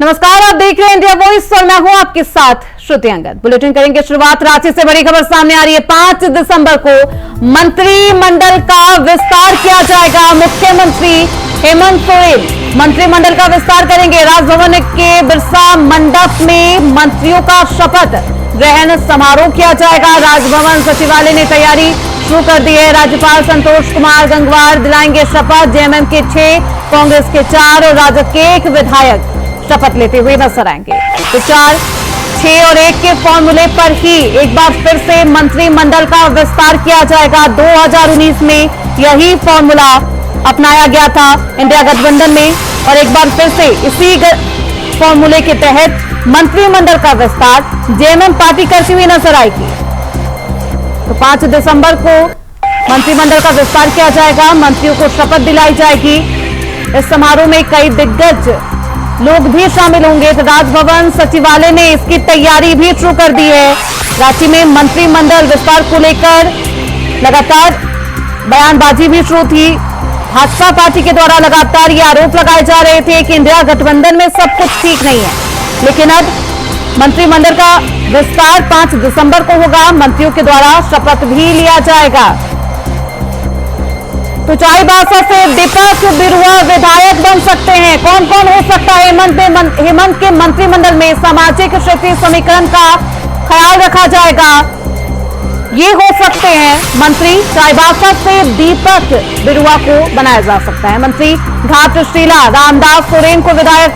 नमस्कार, आप देख रहे हैं इंडिया वॉइस और मैं हूं आपके साथ श्रुति अंगद। बुलेटिन करेंगे शुरुआत। रांची से बड़ी खबर सामने आ रही है। 5 दिसंबर को मंत्रिमंडल का विस्तार किया जाएगा। मुख्यमंत्री हेमंत सोरेन मंत्रिमंडल का विस्तार करेंगे। राजभवन के बिरसा मंडप में मंत्रियों का शपथ ग्रहण समारोह किया जाएगा। राजभवन सचिवालय ने तैयारी शुरू कर दी है। राज्यपाल संतोष कुमार गंगवार दिलाएंगे शपथ। जेएमएम के 6, कांग्रेस के 4 और राजद के 1 विधायक शपथ लेते हुए नजर आएंगे। तो 4, 6 और 1 के फॉर्मूले पर ही एक बार फिर से मंत्रिमंडल का विस्तार किया जाएगा। 2019 में यही फॉर्मूला अपनाया गया था इंडिया गठबंधन में और एक बार फिर से इसी फॉर्मूले के तहत मंत्रिमंडल का विस्तार जेएमएम पार्टी करती हुई नजर आएगी। तो 5 दिसंबर को मंत्रिमंडल का विस्तार किया जाएगा। मंत्रियों को शपथ दिलाई जाएगी। इस समारोह में कई दिग्गज लोग भी शामिल होंगे। तो राजभवन सचिवालय ने इसकी तैयारी भी शुरू कर दी है। रांची में मंत्रिमंडल विस्तार को लेकर लगातार बयानबाजी भी शुरू थी। भाजपा पार्टी के द्वारा लगातार ये आरोप लगाए जा रहे थे कि इंडिया गठबंधन में सब कुछ ठीक नहीं है, लेकिन अब मंत्रिमंडल का विस्तार 5 दिसंबर को होगा। मंत्रियों के द्वारा शपथ भी लिया जाएगा। तो चाईबासा से दीपक बिरुआ विधायक बन सकते हैं। कौन कौन हो सकता है? हेमंत के मंत्रिमंडल में सामाजिक क्षेत्रीय समीकरण का ख्याल रखा जाएगा। ये हो सकते हैं मंत्री। चाईबासा से दीपक बिरुआ को बनाया जा सकता है मंत्री। घाटशिला रामदास सोरेन को विधायक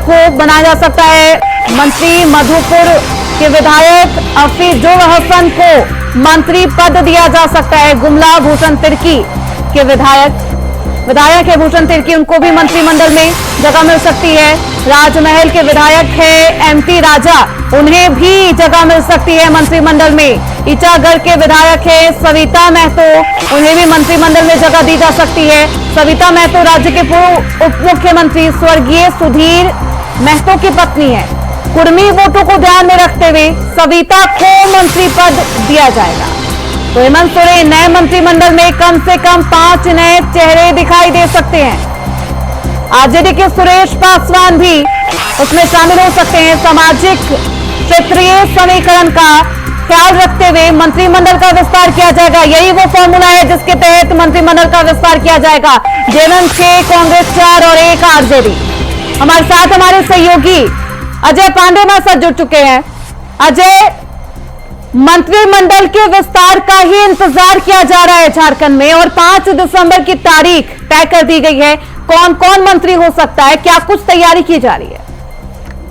को बनाया जा सकता है मंत्री। मधुपुर के विधायक अफीजुल हसन को मंत्री पद दिया जा सकता है। गुमला भूषण तिर्की के विधायक है भूषण तिर्की, उनको भी मंत्रिमंडल में जगह मिल सकती है। राजमहल के विधायक है एमटी राजा, उन्हें भी जगह मिल सकती है मंत्रिमंडल में। ईचागढ़ के विधायक है सविता महतो, उन्हें भी मंत्रिमंडल में जगह दी जा सकती है। सविता महतो राज्य के पूर्व उप मुख्यमंत्री स्वर्गीय सुधीर महतो की पत्नी है। कुर्मी वोटों को ध्यान में रखते हुए सविता को मंत्री पद दिया जाएगा। तो हेमंत सोरेन नए मंत्रिमंडल में कम से कम 5 नए चेहरे दिखाई दे सकते हैं। आरजेडी के सुरेश पासवान भी उसमें शामिल हो सकते हैं। सामाजिक क्षेत्रीय समीकरण का ख्याल रखते हुए मंत्रिमंडल का विस्तार किया जाएगा। यही वो फॉर्मूला है जिसके तहत मंत्रिमंडल का विस्तार किया जाएगा। जेएमएम 6, कांग्रेस 4 और 1 आरजेडी। हमारे साथ हमारे सहयोगी अजय पांडे हमारे साथ जुड़ चुके हैं। अजय, मंत्रिमंडल के विस्तार का ही इंतजार किया जा रहा है झारखंड में और 5 दिसंबर की तारीख तय कर दी गई है। कौन कौन मंत्री हो सकता है, क्या कुछ तैयारी की जा रही है?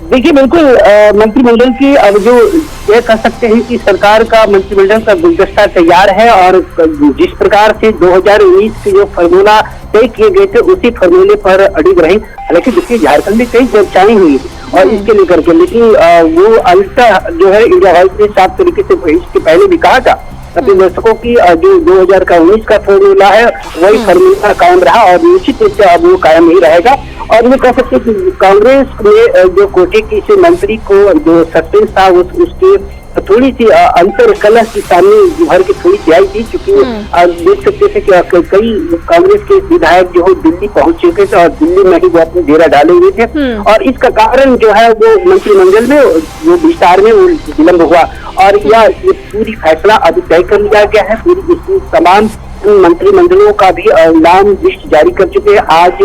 देखिए, बिल्कुल मंत्रिमंडल की अब जो ये कह सकते हैं कि सरकार का मंत्रिमंडल का गुलदस्ता तैयार है और जिस प्रकार से 2019 के जो फॉर्मूला तय किए गए थे उसी फॉर्मूले पर अड़िग रहे। हालांकि देखिए, झारखंड में कई चर्चाएं हुई और इसके लेकर के, लेकिन वो अल्टा जो है इंडिया हाउस ने साफ तरीके से इसके पहले भी कहा था अपने दर्शकों की जो 2019 का फॉर्मूला है वही फॉर्मूला कायम रहा और निश्चित रूप से अब वो कायम नहीं रहेगा। और ये कह सकते हैं कि कांग्रेस में जो कोटे की से मंत्री को जो सस्पेंस था उसके थोड़ी सी अंतर कलह की सामने भर के थोड़ी सी आई थी, क्योंकि देख सकते थे कि कई कांग्रेस के विधायक जो है दिल्ली पहुंच चुके थे और दिल्ली में ही वो अपने डेरा डाले हुए थे और इसका कारण जो है वो मंत्रिमंडल में जो विस्तार में वो विलंब हुआ। और यह ये पूरी फैसला अभी तय कर लिया गया है। पूरी तमाम मंत्रिमंडलों का भी नाम लिस्ट जारी कर चुके हैं। आज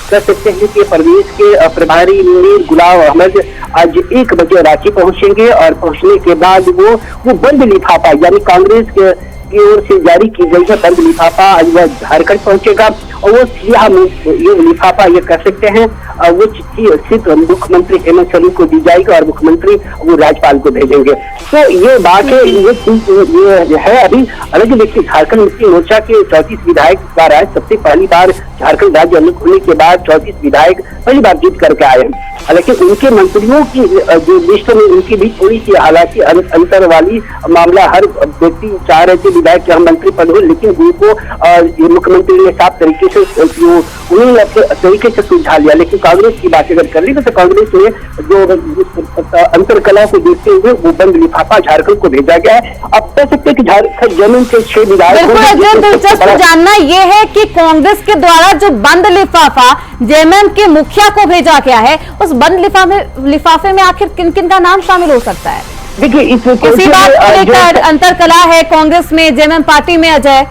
कह सकते हैं कि प्रदेश के प्रभारी मीर गुलाम अहमद आज 1 बजे रांची पहुंचेंगे और पहुंचने के बाद वो बंद लिफाफा यानी कांग्रेस की ओर से जारी की गई है बंद लिफाफा आज वह झारखंड पहुंचेगा और वो सियाह ये लिफाफा ये कह सकते हैं वो चिट्ठी सिर्फ मुख्यमंत्री हेमंत सोरेन को दी जाएगी और मुख्यमंत्री वो राज्यपाल को भेजेंगे। तो ये बात है, ये है अभी। हालांकि देखिए, झारखंड मुक्ति मोर्चा के 34 विधायक द्वारा सबसे पहली बार झारखंड राज्य अलग होने के बाद 34 विधायक पहली बार जीत करके आए हैं। हालांकि उनके मंत्रियों की जो लिस्ट में उनकी भी थोड़ी सी हालांकि अंतर वाली मामला, हर व्यक्ति चाह रहे थे विधायक के हम मंत्री पद हो, लेकिन उनको मुख्यमंत्री ने साफ तरीके से उन्होंने अपने तरीके से सुलझा लिया। लेकिन कांग्रेस की बात अगर कर ली तो कांग्रेस ने जो अंतरकला को देखते हुए वो बंद लिफाफा झारखंड को भेजा गया है। अब कह सकते हैं कि झारखंड जमीन के 6 विधायक। बिल्कुल दिलचस्प जानना यह है कि कांग्रेस के द्वारा जो बंद लिफाफा जेएमएम के मुखिया को भेजा गया है, उस बंद लिफाफे में आखिर किन किन का नाम शामिल हो सकता है? देखिए इसी बात को लेकर अंतरकला है कांग्रेस में, जेएमएम पार्टी में। अजय,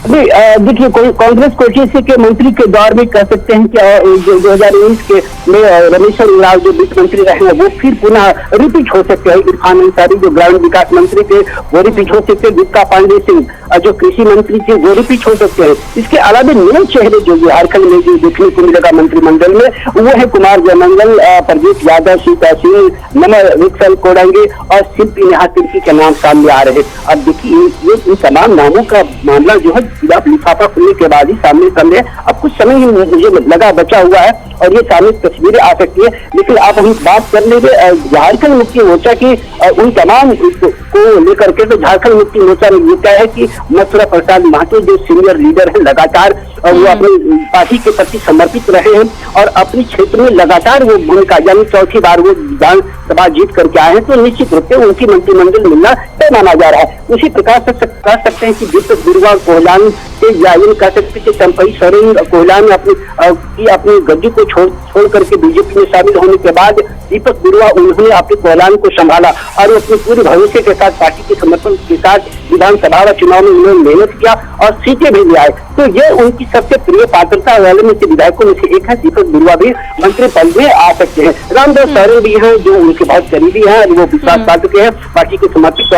देखिए कांग्रेस को टीसी के मंत्री के दौर में कह सकते हैं कि जो 2019 के में रमेश उरांव जो वित्त मंत्री रहे हैं वो फिर पुनः रिपीट हो सकते हैं। इरफान अंसारी जो ग्रामीण विकास मंत्री थे वो रिपीट हो सकते हैं। गुप्ता पांडे सिंह जो कृषि मंत्री थे वो रिपीट हो सकते हैं। इसके अलावा नए चेहरे जो झारखंड में जो देखने को मिलेगा मंत्रिमंडल में वो है कुमार जयमंगल, प्रदीप यादव, सीता सिंह, नमर विक्सल कोडांगे और शिल्पी नेहा तिर्की के नाम सामने आ रहे। अब देखिए ये इन तमाम नामों का मामला जो है लिफाफा खुलने के बाद ही सामने अब कुछ समय ही मुझे लगा बचा हुआ है और ये सामने तस्वीरें आ सकती है। लेकिन आप हम बात कर लेंगे झारखंड मुक्ति मोर्चा की उन तमाम को लेकर के। तो झारखंड मुक्ति मोर्चा ने ये कहा है कि मथुरा प्रसाद महतो जो सीनियर लीडर है लगातार वो अपनी पार्टी के प्रति समर्पित रहे हैं और अपने क्षेत्र में लगातार वो भूमिका, यानी चौथी बार वो विधानसभा जीत करके आए हैं, तो निश्चित रूप से उनकी मंत्रिमंडल मिलना तय माना जा रहा है। उसी प्रकार से कह सकते हैं कि दीपक बिरुवा कोहलान से या कह सकते हैं चंपई सोरेन कोहलान अपनी गद्दी को छोड़ करके बीजेपी में शामिल होने के बाद दीपक बिरुवा उन्होंने अपने कोहलान को संभाला और अपने पूरे भविष्य के साथ पार्टी के समर्थन के साथ विधानसभा चुनाव में उन्होंने मेहनत किया और सीटें भी ले आए। तो ये उनकी सबसे प्रिय पात्रता वाले में से विधायकों में से एक है। दीपक बिरुवा भी मंत्री पद में आ सकते हैं। रामदास सोरेन भी हैं जो उनके बहुत करीबी हैं, वो विश्वास पात्र के हैं, पार्टी के समर्पित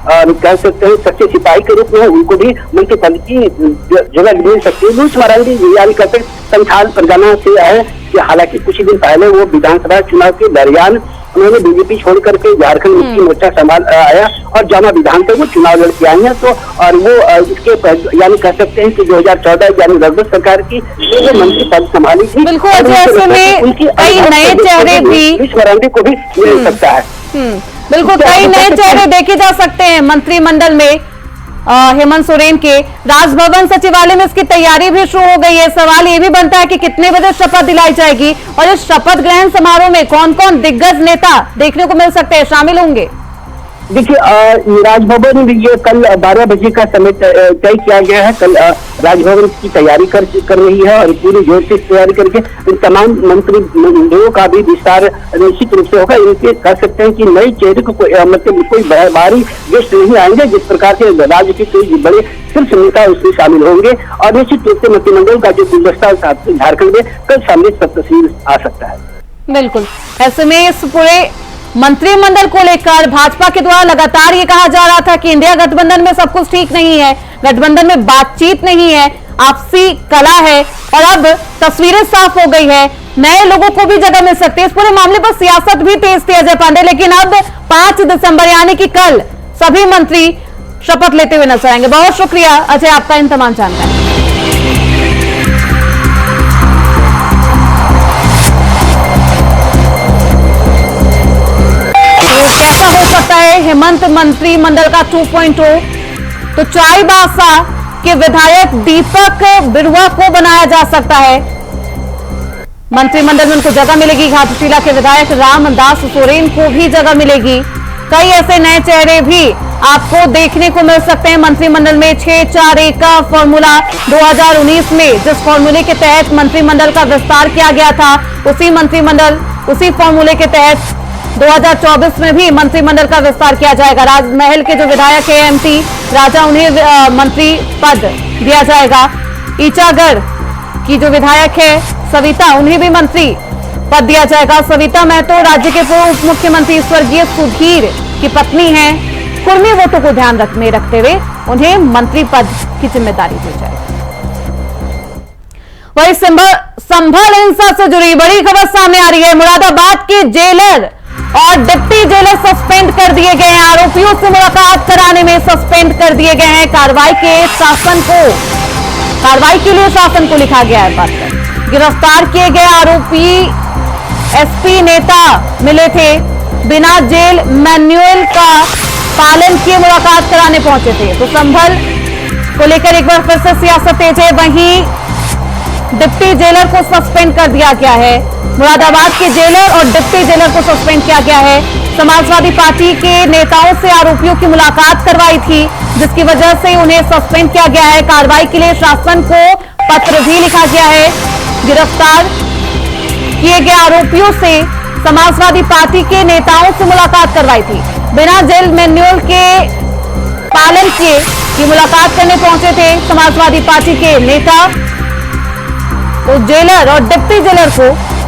और कह सकते हैं सच्चे सिपाही के रूप में उनको भी मंत्री पद की जगह मिल सकती है। लुईस मरांडी यानी कहते संथाल परगना से है कि हालांकि कुछ ही दिन पहले वो विधानसभा चुनाव के दरमियान उन्होंने बीजेपी छोड़ करके झारखंड मुक्ति मोर्चा संभाल आया और जामा विधान से वो चुनाव लड़के आए हैं। तो और वो इसके यानी कह सकते हैं कि 2014 यानी रघुवर सरकार की वो मंत्री पद संभाली थी। बिल्कुल, ऐसे में कई नए चेहरे भी लुईस मरांडी को भी मिल सकता है। बिल्कुल, कई नए चेहरे देखे जा सकते हैं मंत्रिमंडल में। हेमंत सोरेन के राजभवन सचिवालय में इसकी तैयारी भी शुरू हो गई है। सवाल ये भी बनता है कि कितने बजे शपथ दिलाई जाएगी और इस शपथ ग्रहण समारोह में कौन कौन दिग्गज नेता देखने को मिल सकते हैं, शामिल होंगे? देखिए राजभवन में ये कल 12 बजे का समय तय किया गया है। कल राजभवन की तैयारी कर रही है और पूरी जोर से तैयारी करके इन तमाम मंत्रियों का भी विस्तार निश्चित रूप से होगा। इनके कह सकते हैं कि नई चेहरे को मतलब कोई भारी गेस्ट नहीं आएंगे, जिस प्रकार से राज्य के कोई बड़े शीर्ष नेता उसमें शामिल होंगे और निश्चित रूप से मंत्रिमंडल का जो गुलदस्ता झारखंड में कल सामने सब तस्वीर आ सकता है। बिल्कुल, ऐसे में इस पूरे मंत्रिमंडल को लेकर भाजपा के द्वारा लगातार ये कहा जा रहा था कि इंडिया गठबंधन में सब कुछ ठीक नहीं है, गठबंधन में बातचीत नहीं है, आपसी कला है और अब तस्वीरें साफ हो गई है, नए लोगों को भी जगह मिल सकती है। इस पूरे मामले पर सियासत भी तेज थी अजय पांडे, लेकिन अब 5 दिसंबर यानी कि कल सभी मंत्री शपथ लेते हुए नजर आएंगे। बहुत शुक्रिया अजय आपका इन तमाम जानकारी। कैसा हो सकता है हेमंत मंत्रिमंडल का 2.0? तो चाईबासा के विधायक दीपक बिरुवा को बनाया जा सकता है मंत्रिमंडल में, उनको जगह मिलेगी। घाटशिला के विधायक रामदास सोरेन को भी जगह मिलेगी। कई ऐसे नए चेहरे भी आपको देखने को मिल सकते हैं मंत्रिमंडल में। 6-4-1 का फॉर्मूला 2019 में जिस फॉर्मूले के तहत मंत्रिमंडल का विस्तार किया गया था, उसी फॉर्मूले के तहत 2024 में भी मंत्रिमंडल का विस्तार किया जाएगा। राजमहल के जो विधायक है एमटी राजा, उन्हें मंत्री पद दिया जाएगा। ईचागढ़ की जो विधायक है सविता, उन्हें भी मंत्री पद दिया जाएगा। सविता महतो राज्य के पूर्व उप मुख्यमंत्री स्वर्गीय सुधीर की पत्नी है। कुर्मी वोटों को ध्यान में रखते हुए उन्हें मंत्री पद की जिम्मेदारी दी जाएगी। वही संभल हिंसा से जुड़ी बड़ी खबर सामने आ रही है। मुरादाबाद के जेलर और डिप्टी जेलर सस्पेंड कर दिए गए हैं। आरोपियों से मुलाकात कराने में सस्पेंड कर दिए गए हैं। कार्रवाई के लिए शासन को लिखा गया है पत्र। गिरफ्तार किए गए आरोपी एसपी नेता मिले थे, बिना जेल मैन्युअल का पालन किए मुलाकात कराने पहुंचे थे। तो संभल को लेकर एक बार फिर से सियासत तेज है। वहीं डिप्टी जेलर को सस्पेंड कर दिया गया है। मुरादाबाद के जेलर और डिप्टी जेलर को सस्पेंड किया गया है। समाजवादी पार्टी के नेताओं से आरोपियों की मुलाकात करवाई थी, जिसकी वजह से उन्हें सस्पेंड किया गया है। कार्रवाई के लिए शासन को पत्र भी लिखा गया है। गिरफ्तार किए गए आरोपियों से समाजवादी पार्टी के नेताओं से मुलाकात करवाई थी। बिना जेल मैन्युअल के पालन किए ये मुलाकात करने पहुंचे थे समाजवादी पार्टी के नेता। तो जेलर और डिप्टी जेलर को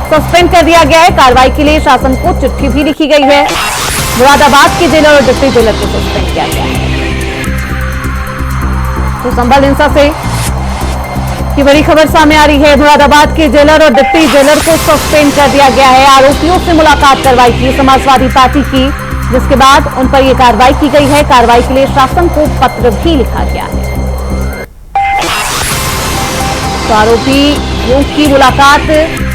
सस्पेंड कर दिया गया है। कार्रवाई के लिए शासन को चिट्ठी भी लिखी गई है। मुरादाबाद के जेलर और डिप्टी जेलर को सस्पेंड किया गया है। तो संभल हिंसा से की बड़ी खबर सामने आ रही है। मुरादाबाद के जेलर और डिप्टी जेलर को सस्पेंड कर दिया गया है। आरोपियों से मुलाकात करवाई थी समाजवादी पार्टी की, जिसके बाद उन पर यह कार्रवाई की गई है। कार्रवाई के लिए शासन को पत्र भी लिखा गया है। तो आरोपियों की मुलाकात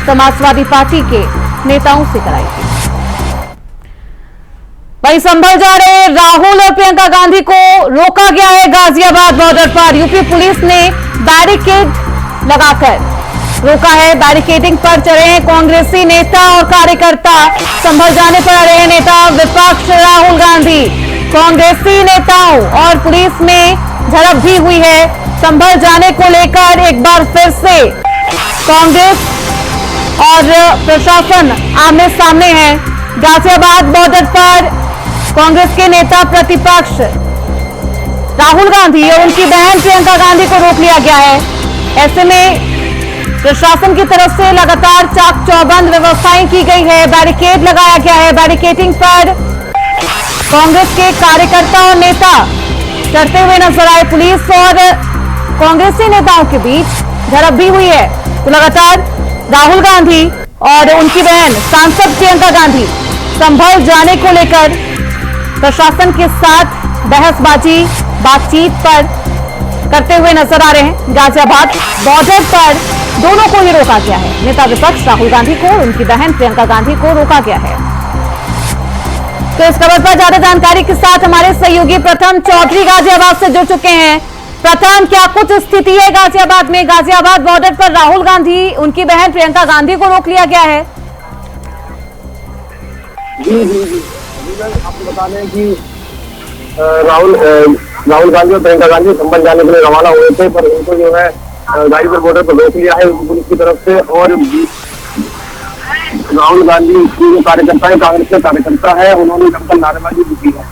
समाजवादी पार्टी के नेताओं से कराई थी। वहीं संभल जा रहे राहुल और प्रियंका गांधी को रोका गया है गाजियाबाद बॉर्डर पर। यूपी पुलिस ने बैरिकेड लगाकर रोका है। बैरिकेडिंग पर चढ़े हैं कांग्रेसी नेता और कार्यकर्ता। संभल जाने पर आ रहे हैं नेता विपक्ष राहुल गांधी। कांग्रेसी नेताओं और पुलिस में झड़प भी हुई है। संभल जाने को लेकर एक बार फिर से कांग्रेस और प्रशासन आमने सामने है। गाजियाबाद बॉर्डर पर कांग्रेस के नेता प्रतिपक्ष राहुल गांधी और उनकी बहन प्रियंका गांधी को रोक लिया गया है। ऐसे में प्रशासन की तरफ से लगातार चाक चौबंद व्यवस्थाएं की गई है। बैरिकेड लगाया गया है। बैरिकेडिंग पर कांग्रेस के कार्यकर्ता और नेता चढ़ते हुए नजर आए। पुलिस और कांग्रेसी नेताओं के बीच झड़प भी हुई है। तो लगातार राहुल गांधी और उनकी बहन सांसद प्रियंका गांधी संभल जाने को लेकर प्रशासन के साथ बहसबाजी बातचीत पर करते हुए नजर आ रहे हैं। गाजियाबाद बॉर्डर पर दोनों को ही रोका गया है। नेता विपक्ष राहुल गांधी को और उनकी बहन प्रियंका गांधी को रोका गया है। तो इस खबर पर ज्यादा जानकारी के साथ हमारे सहयोगी प्रथम चौधरी गाजियाबाद से जुड़ चुके हैं। प्रथम, क्या कुछ स्थिति है गाजियाबाद में? गाजियाबाद बॉर्डर पर राहुल गांधी, उनकी बहन प्रियंका गांधी को रोक लिया गया है। जी आपको बता दें कि राहुल गांधी और प्रियंका गांधी संभल जाने के लिए रवाना हुए थे, पर उनको जो है गाजीपुर बॉर्डर पर रोक लिया है पुलिस की तरफ से। और राहुल गांधी की जो कार्यकर्ता है, कांग्रेस के कार्यकर्ता है, उन्होंने जमकर नारेबाजी भी की है।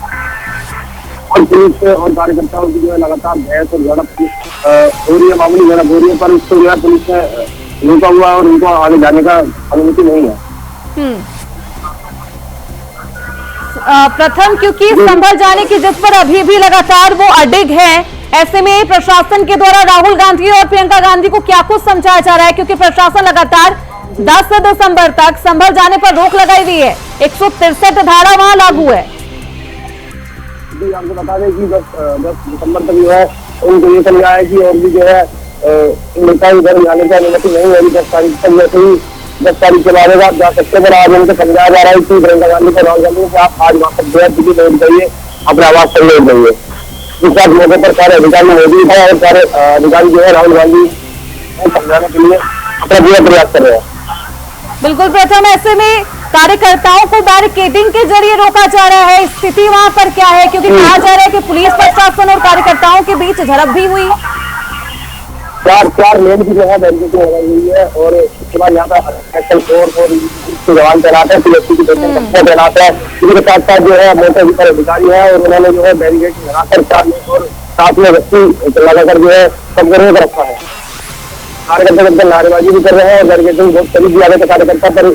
और पुलिस और कार्यकर्ताओं की जो है लगातार बहस और झड़प हो रही है, मामूली झड़प हो रही है, पर उसको जो है पुलिस ने रोका हुआ है और उनको आगे जाने का अनुमति नहीं है। प्रथम, क्योंकि संभल जाने की जिस पर अभी भी लगातार वो अडिग है, ऐसे में प्रशासन के द्वारा राहुल गांधी और प्रियंका गांधी को क्या कुछ समझाया जा रहा है? क्योंकि प्रशासन लगातार 10 दिसंबर तक संभल जाने पर रोक लगाई हुई है। 163 धारा वहां लागू है। आपको बता दें कि 10 दिसंबर तक जो है उनको ये समझा है कि और भी जो है नेता इधर जाने की अनुमति नहीं होगी। 10 तारीख तक जैसे ही 10 तारीख के बाद आप जा सकते हैं। पर आज उनको समझाया जा रहा है कि प्रियंका गांधी को राहुल गांधी को आप आज वहां पर जो है टिकट नोट करिए, अपने आवाज पर नोट करिए। इस बात मौके पर सारे अधिकारी मौजूद है और सारे अधिकारी जो है राहुल गांधी को समझाने के लिए अपना पूरा प्रयास कर रहे हैं। बिल्कुल प्रथम, ऐसे में कार्यकर्ताओं को बैरिकेडिंग के जरिए रोका जा रहा है। स्थिति वहां पर क्या है? क्योंकि कहा जा रहा है कि पुलिस प्रशासन और कार्यकर्ताओं के बीच झड़प भी हुई। चार लेन की जगह बैरिकेडिंग लगाई हुई है और उसके बाद यहाँ पर स्पेशल फोर्स और जवान तैनात है, पीएससी की तैनात है। इनके साथ साथ जो है मोटर अधिकारी है और उन्होंने जो है बैरिकेड लगाकर 4 लेन और 7 में व्यक्ति लगाकर जो है सबको रोक रखा है। कार्यकर्ता जब नारेबाजी भी कर रहे हैं और बैरिकेडिंग बहुत करीब भी आ गए कार्यकर्ता पर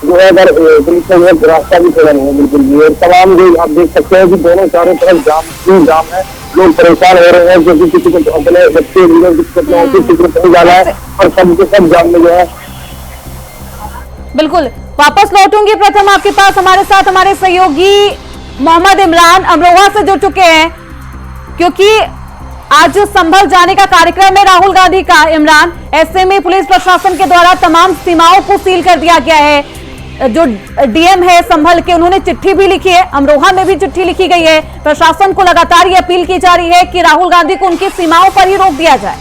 जो है अगर पुलिस ने जो रास्ता भी छोड़ा नहीं है बिल्कुल भी। और तमाम जो आप देख सकते हैं कि दोनों चारों तरफ जाम है। लोग परेशान हो रहे हैं क्योंकि किसी को अपने बच्चे किसी को कहीं जाना है और सबके सब जाम में जो है। बिल्कुल वापस लौटूंगी प्रथम आपके पास। हमारे साथ हमारे सहयोगी मोहम्मद इमरान अमरोहा से जुड़ चुके हैं, क्योंकि आज संभल जाने का कार्यक्रम है राहुल गांधी का। इमरान, ऐसे में पुलिस प्रशासन के द्वारा तमाम सीमाओं को सील कर दिया गया है। जो डीएम है संभल के, उन्होंने चिट्ठी भी लिखी है। अमरोहा में भी चिट्ठी लिखी गई है। प्रशासन को लगातार ये अपील की जा रही है कि राहुल गांधी को उनकी सीमाओं पर ही रोक दिया जाए।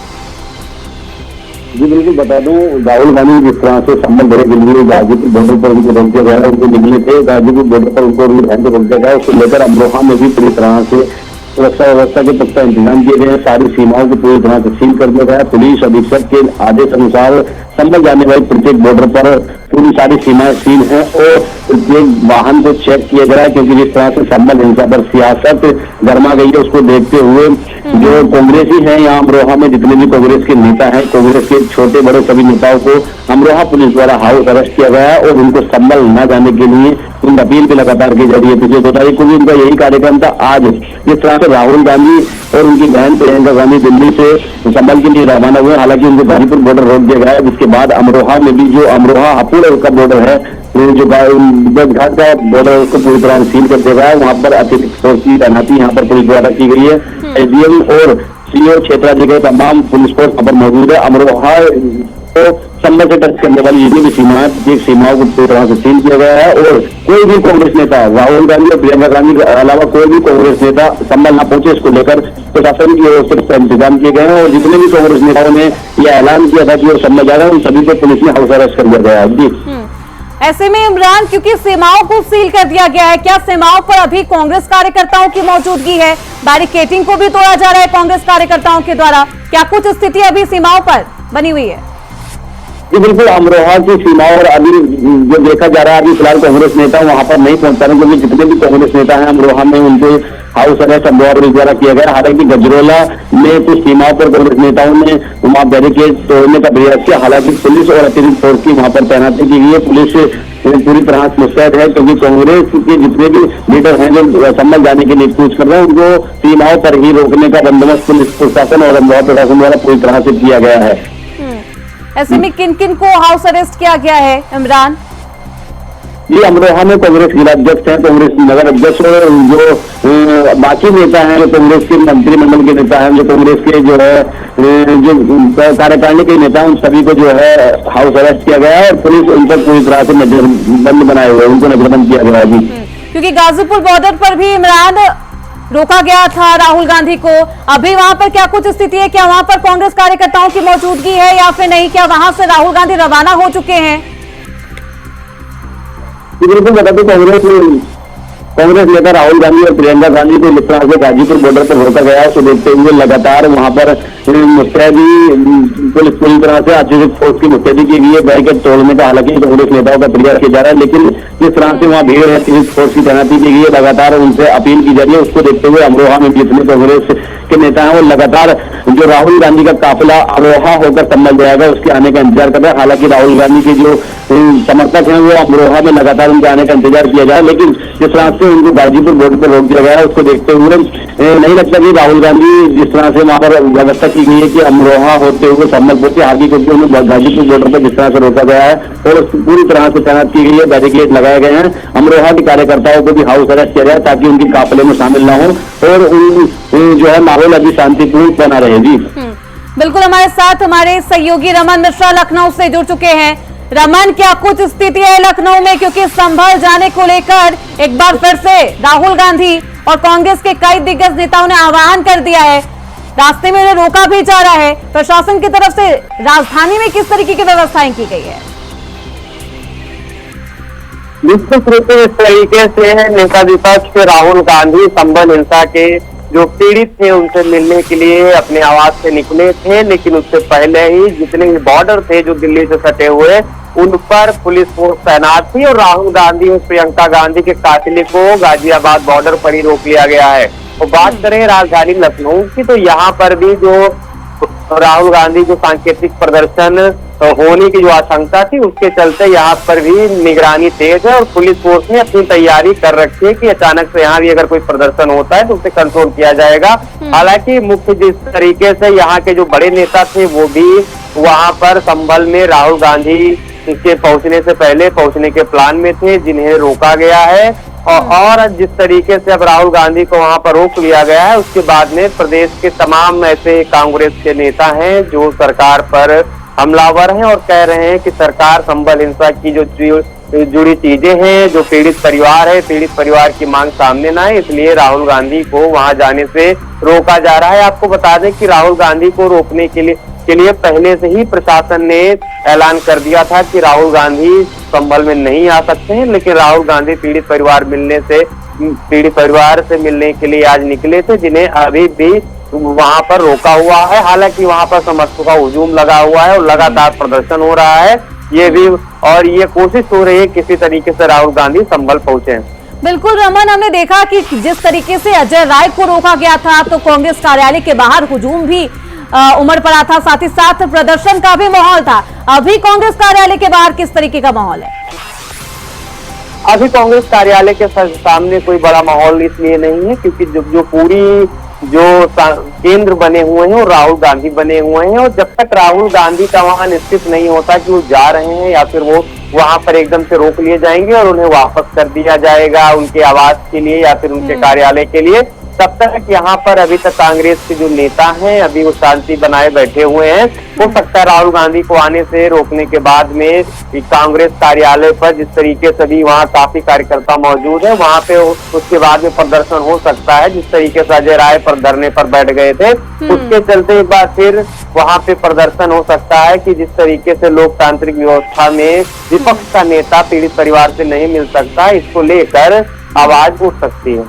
जी बिल्कुल बता दूं, राहुल गांधी जिस तरह से संबल भरे दिल्ली गाजीपुर बॉर्डर पर उनको रोक दिया गया, उनको निकले थे गाजीपुर बॉर्डर पर उनको ध्यान से रोक दिया गया। उसको लेकर अमरोहा में भी पूरी तरह से सुरक्षा व्यवस्था के पुख्ता इंतजाम किए गए हैं। सारी सीमाओं को पूरी तरह से सील कर दिया गया है। पुलिस अधीक्षक के आदेश अनुसार संभल जाने वाली प्रत्येक बॉर्डर पर पूरी सारी सीमाएं सील हैं और प्रत्येक वाहन को चेक किया जा रहा है, क्योंकि जिस तरह से संभल हिंसा पर सियासत गर्मा गई है, उसको देखते हुए जो कांग्रेसी हैं यहाँ अमरोहा में, जितने भी कांग्रेस के नेता हैं, कांग्रेस के छोटे बड़े सभी नेताओं को अमरोहा पुलिस द्वारा हाउस अरेस्ट किया गया है और उनको संभल न जाने के लिए उनकी अपील भी लगातार की जा रही है। पिछले 2 तारीख को भी उनका यही कार्यक्रम था। आज जिस तरह से राहुल गांधी और उनकी बहन प्रियंका गांधी दिल्ली से संभल के लिए रवाना हुए, हालांकि उनको गाजीपुर बॉर्डर रोक दिया गया है, जिसके बाद अमरोहा में भी जो अमरोहा हापुड़ का बॉर्डर है, जो घाट का बॉर्डर उसको पूरी तरह सील कर दिया गया है। वहां पर अतिरिक्त फोर्स की तैनाती यहाँ पर पुलिस द्वारा की गई है। एसडीएम और सीओ क्षेत्राधिकारी के तमाम पुलिस फोर्स यहाँ पर मौजूद है। अमरोहा तो संभल से टच करने वाली जितनी भी सीमाएं, प्रत्येक सीमाओं को पूरी तरह से सील किया गया है और कोई भी कांग्रेस नेता, राहुल गांधी और प्रियंका गांधी के अलावा कोई भी कांग्रेस नेता संभल न पहुंचे, इसको लेकर प्रशासन की ओर से इंतजाम किए गए हैं और जितने भी कांग्रेस नेताओं ने यह ऐलान किया था कि वो संभल जा रहा है, उन सभी को पुलिस ने हाउस अरेस्ट कर दिया गया है। जी ऐसे में इमरान, क्योंकि सीमाओं को सील कर दिया गया है, क्या सीमाओं पर अभी कांग्रेस कार्यकर्ताओं की मौजूदगी है? बैरिकेडिंग को भी तोड़ा जा रहा है कांग्रेस कार्यकर्ताओं के द्वारा। क्या कुछ स्थिति अभी सीमाओं पर बनी हुई है? जी बिल्कुल, अमरोहा की सीमाओं और अभी जो देखा जा रहा है, अभी फिलहाल कांग्रेस नेता वहां पर नहीं पहुंच रहे, क्योंकि जितने भी कांग्रेस नेता हैं अमरोहा में उनके हाउस अरेस्ट अमरोहा पुलिस द्वारा किया गया। हालांकि गजरोला में कुछ सीमाओं पर कांग्रेस नेताओं ने वहां बैरिकेड तोड़ने का प्रयास किया। हालांकि पुलिस और अतिरिक्त फोर्स की वहां पर तैनाती की गई है। पुलिस पूरी तरह से मुस्तैद है, क्योंकि कांग्रेस के जितने भी लीडर हैं जो संभल जाने के लिए कूच कर रहे हैं, उनको सीमाओं पर ही रोकने का बंदोबस्त पुलिस प्रशासन और अमरोहा प्रशासन द्वारा पूरी तरह से किया गया है। ऐसे में किन किन को हाउस अरेस्ट किया गया है इमरान? ये अमरोहा में कांग्रेस जिलाध्यक्ष हैं, कांग्रेस नगर अध्यक्ष और जो बाकी नेता हैं, जो कांग्रेस के मंत्रिमंडल के नेता हैं, जो कांग्रेस के जो है जो कार्यकारिणी के नेता हैं, उन सभी को जो है हाउस अरेस्ट किया गया है और पुलिस उन पर पूरी तरह से नजरबंद बनाए हुए, उनको नजरबंद किया गया है। क्योंकि गाजीपुर बॉर्डर पर भी इमरान रोका गया था राहुल गांधी को, अभी वहां पर क्या कुछ स्थिति है? क्या वहां पर कांग्रेस कार्यकर्ताओं की मौजूदगी है या फिर नहीं? क्या वहां से राहुल गांधी रवाना हो चुके हैं? बिल्कुल बता दूं, कांग्रेस नेता राहुल गांधी और प्रियंका गांधी को जिस तरह से गाजीपुर बॉर्डर पर रोका गया है, उसको देखते हुए लगातार वहां पर मुस्तैदी पुलिस पूरी तरह से अतिरिक्त फोर्स की मुस्तैदी की गई है बैरिकेड तोड़ने का। हालांकि कांग्रेस नेताओं का प्रयास किया जा रहा है, लेकिन जिस तरह से वहां भीड़ है, अतिरिक्त फोर्स की तैनाती की गई है, लगातार उनसे अपील की जा रही है। उसको देखते हुए अमरोहा में जितने कांग्रेस के नेता हैं वो लगातार जो राहुल गांधी का काफिला अमरोहा होकर संभल जाएगा, उसके आने का इंतजार कर रहे हैं। हालांकि राहुल गांधी के जो समर्थक हैं वो अमरोहा में लगातार उनके आने का इंतजार किया जा रहा है, लेकिन जिस तरह से उनको गाजीपुर बॉर्डर पर रोक दिया गया है, उसको देखते हुए नहीं लगता कि राहुल गांधी जिस तरह से वहां पर व्यवस्था की गई है कि अमरोहा होते हुए संभल पहुंचे आगे, क्योंकि उन्हें गाजीपुर बॉर्डर पर जिस तरह से रोका गया है और पूरी तरह से तैनात की गई है, बैरिकेड लगाए गए हैं। अमरोहा के कार्यकर्ताओं को भी हाउस अरेस्ट किया जाए ताकि उनके काफिले में शामिल न हो और जो है माहौल अभी शांतिपूर्ण बना रहे। जी बिल्कुल, हमारे साथ हमारे सहयोगी रमन मिश्रा लखनऊ से जुड़ चुके हैं। रमन, क्या कुछ स्थिति है लखनऊ में? क्योंकि संभल जाने को लेकर एक बार फिर से राहुल गांधी और कांग्रेस के कई दिग्गज नेताओं ने आह्वान कर दिया है, रास्ते में उन्हें रोका भी जा रहा है। प्रशासन की तरफ से राजधानी में किस तरीके की व्यवस्थाएं की गई है? निश्चित रूप से इस तरीके से नेता विपक्ष राहुल गांधी संभल हिंसा के जो पीड़ित थे उनसे मिलने के लिए अपने आवास से निकले थे, लेकिन उससे पहले ही जितने भी बॉर्डर थे जो दिल्ली से सटे हुए, उन पर पुलिस फोर्स तैनात थी और राहुल गांधी और प्रियंका गांधी के काफिले को गाजियाबाद बॉर्डर पर ही रोक लिया गया है। तो बात करें राजधानी लखनऊ की, तो यहाँ पर भी जो राहुल गांधी जो सांकेतिक प्रदर्शन होने की जो आशंका थी, उसके चलते यहाँ पर भी निगरानी तेज है और पुलिस फोर्स ने अपनी तैयारी कर रखी है कि अचानक से यहाँ भी अगर कोई प्रदर्शन होता है तो उसे कंट्रोल किया जाएगा। हालांकि मुख्य जिस तरीके से यहाँ के जो बड़े नेता थे वो भी वहाँ पर संभल में राहुल गांधी के पहुंचने से पहले पहुंचने के प्लान में थे, जिन्हें रोका गया है। और जिस तरीके से अब राहुल गांधी को वहां पर रोक लिया गया है, उसके बाद में प्रदेश के तमाम ऐसे कांग्रेस के नेता हैं जो सरकार पर हमलावर हैं और कह रहे हैं कि सरकार संभल हिंसा की जो जुड़ी चीजें हैं, जो पीड़ित परिवार है, पीड़ित परिवार की मांग सामने ना है, इसलिए राहुल गांधी को वहां जाने से रोका जा रहा है। आपको बता दें कि राहुल गांधी को रोकने के लिए के लिए पहले से ही प्रशासन ने ऐलान कर दिया था कि राहुल गांधी संभल में नहीं आ सकते हैं, लेकिन राहुल गांधी पीड़ित परिवार से मिलने के लिए आज निकले थे, जिन्हें अभी भी वहां पर रोका हुआ है। हालांकि वहां पर समर्थकों का हुजूम लगा हुआ है और लगातार प्रदर्शन हो रहा है, ये कोशिश हो रही है किसी तरीके से राहुल गांधी संभल पहुंचे। बिल्कुल रमन, हमने देखा कि जिस तरीके से अजय राय को रोका गया था तो कांग्रेस कार्यालय के बाहर हुजूम भी उमड़ पड़ा था, साथ ही साथ प्रदर्शन का भी माहौल था। अभी कांग्रेस कार्यालय के बाहर किस तरीके का माहौल है? अभी कांग्रेस कार्यालय के सामने कोई बड़ा माहौल इसलिए नहीं है क्योंकि जो केंद्र बने हुए हैं और राहुल गांधी बने हुए हैं, और जब तक राहुल गांधी का वहां निश्चित नहीं होता कि वो जा रहे हैं या फिर वो वहां पर एकदम से रोक लिए जाएंगे और उन्हें वापस कर दिया जाएगा उनके आवास के लिए या फिर उनके कार्यालय के लिए, तब तक यहाँ पर अभी तक कांग्रेस के जो नेता हैं अभी वो शांति बनाए बैठे हुए हैं। हो सकता है राहुल गांधी को आने से रोकने के बाद में कांग्रेस कार्यालय पर जिस तरीके से भी वहाँ काफी कार्यकर्ता मौजूद है, वहाँ पे उसके बाद में प्रदर्शन हो सकता है। जिस तरीके से अजय राय पर धरने पर बैठ गए थे, उसके चलते एक बार फिर वहाँ पे प्रदर्शन हो सकता है कि जिस तरीके से लोकतांत्रिक व्यवस्था में विपक्ष का नेता पीड़ित परिवार से नहीं मिल सकता, इसको लेकर आवाज उठ सकती है।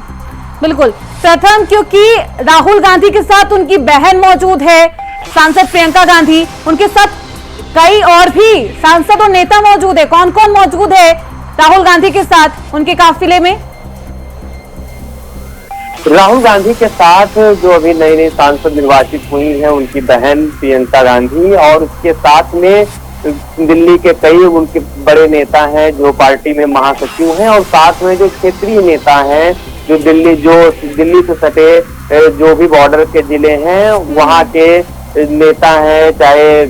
बिल्कुल, प्रथम क्योंकि राहुल गांधी के साथ उनकी बहन मौजूद है, सांसद प्रियंका गांधी, उनके साथ कई और भी सांसद और नेता मौजूद है। कौन कौन मौजूद है राहुल गांधी के साथ उनके काफिले में? राहुल गांधी के साथ जो अभी नई नई सांसद निर्वाचित हुई हैं, उनकी बहन प्रियंका गांधी, और उसके साथ में दिल्ली के कई उनके बड़े नेता हैं जो पार्टी में महासचिव हैं, और साथ में जो क्षेत्रीय नेता हैं जो दिल्ली से सटे जो भी बॉर्डर के जिले हैं वहाँ के नेता हैं, चाहे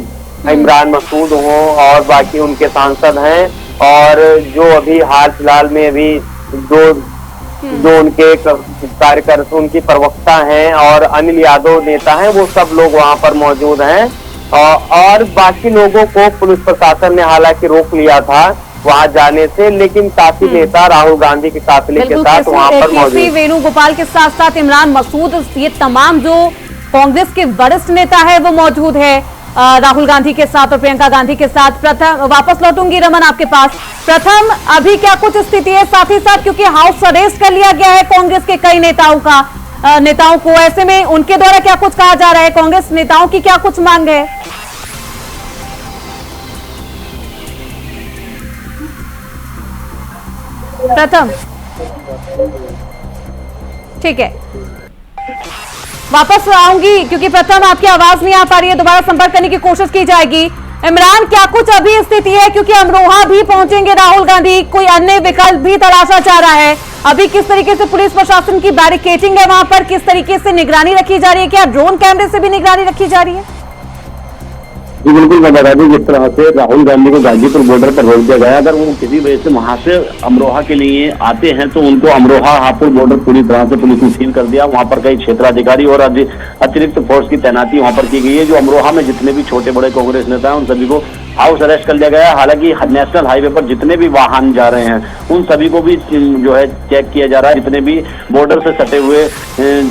इमरान मसूद हो और बाकी उनके सांसद हैं, और जो अभी हाल फिलहाल में भी जो उनके कार्यकर्ता उनकी प्रवक्ता हैं और अनिल यादव नेता हैं, वो सब लोग वहाँ पर मौजूद हैं। और बाकी लोगों को पुलिस प्रशासन ने हालांकि रोक लिया था वहां जाने से, लेकिन काफी नेता राहुल गांधी के काफिले के साथ वहां पर मौजूद। वेणुगोपाल के साथ साथ इमरान मसूद, ये तमाम जो कांग्रेस के वरिष्ठ नेता है वो मौजूद है राहुल गांधी के साथ और प्रियंका गांधी के साथ। प्रथम वापस लौटूंगी रमन आपके पास। प्रथम, अभी क्या कुछ स्थिति है, साथ ही साथ क्योंकि हाउस अरेस्ट कर लिया गया है कांग्रेस के कई नेताओं को, ऐसे में उनके द्वारा क्या कुछ कहा जा रहा है, कांग्रेस नेताओं की क्या कुछ मांग है? प्रथम, ठीक है, वापस आऊंगी क्योंकि प्रथम आपकी आवाज नहीं आ पा रही है, दोबारा संपर्क करने की कोशिश की जाएगी। इमरान, क्या कुछ अभी स्थिति है, क्योंकि अमरोहा भी पहुंचेंगे राहुल गांधी, कोई अन्य विकल्प भी तलाशा जा रहा है? अभी किस तरीके से पुलिस प्रशासन की बैरिकेडिंग है वहां पर, किस तरीके से निगरानी रखी जा रही है, क्या ड्रोन कैमरे से भी निगरानी रखी जा रही है? जी बिल्कुल, मैं बता दूं जिस तरह से राहुल गांधी को गाजीपुर बॉर्डर पर रोक दिया गया, अगर वो किसी वजह से वहां से अमरोहा के लिए आते हैं तो उनको अमरोहा हापुड़ बॉर्डर पूरी तरह से पुलिस ने सील कर दिया। वहां पर कई क्षेत्राधिकारी और अतिरिक्त फोर्स की तैनाती वहां पर की गई है। जो अमरोहा में जितने भी छोटे बड़े कांग्रेस नेता हैं उन सभी को हाउस अरेस्ट कर लिया गया है। हालांकि नेशनल हाईवे पर जितने भी वाहन जा रहे हैं उन सभी को भी जो है चेक किया जा रहा है। जितने भी बॉर्डर से सटे हुए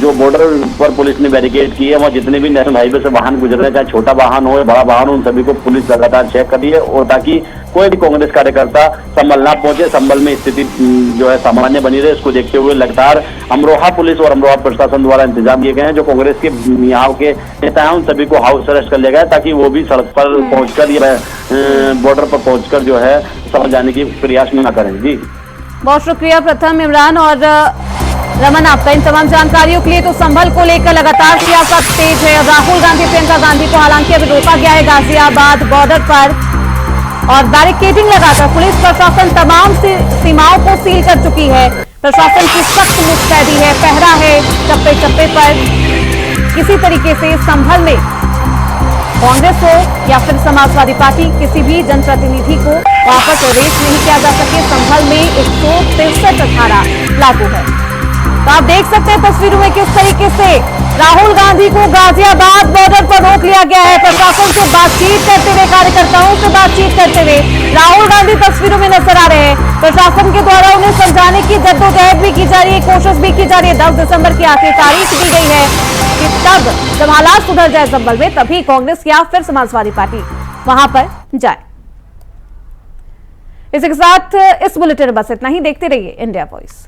जो बॉर्डर पर पुलिस ने बैरिकेड की है, वहाँ जितने भी नेशनल हाईवे से वाहन गुजर रहे हैं, चाहे छोटा वाहन हो या बड़ा वाहन हो, उन सभी को पुलिस लगातार चेक कर रही है, और ताकि कोई भी कांग्रेस कार्यकर्ता संभल ना पहुंचे, संभल में स्थिति जो है सामान्य बनी रहे, इसको देखते हुए लगातार अमरोहा पुलिस और अमरोहा प्रशासन द्वारा इंतजाम किए गए हैं। जो कांग्रेस के यहाँ के नेता हैं उन सभी को हाउस अरेस्ट कर लिया गया है ताकि वो भी सड़क पर पहुंचकर या बॉर्डर पर पहुंचकर जो है समझ जाने की प्रयास न करें। जी बहुत शुक्रिया प्रथम, इमरान और रमन आपका इन तमाम जानकारियों के लिए। तो संभल को लेकर लगातार सियासत तेज है। राहुल गांधी प्रियंका गांधी को हालांकि अभी रोका गया है गाजियाबाद बॉर्डर पर और बैरिकेडिंग लगाकर पुलिस प्रशासन तमाम सीमाओं को सील कर चुकी है। प्रशासन की सख्त मुस्तैदी है, पहरा है चप्पे चप्पे पर। किसी तरीके से संभल में कांग्रेस हो या फिर समाजवादी पार्टी किसी भी जनप्रतिनिधि को वापस अरेस्ट नहीं किया जा सके। संभल में 163 धारा लागू है। तो आप देख सकते हैं तस्वीरों में किस तरीके से राहुल गांधी को गाजियाबाद बॉर्डर पर रोक लिया गया है। प्रशासन से बातचीत करते हुए, कार्यकर्ताओं से बातचीत करते हुए राहुल गांधी तस्वीरों में नजर आ रहे हैं। प्रशासन के द्वारा उन्हें समझाने की जद्दोजहद भी की जा रही है, कोशिश भी की जा रही है। 10 दिसंबर की आखिरी तारीख दी गई है कि तब जब हालात सुधर जाए संभल में तभी कांग्रेस या फिर समाजवादी पार्टी वहां पर जाए। इसी के साथ इस बुलेटिन में बस इतना ही। देखते रहिए इंडिया वॉइस।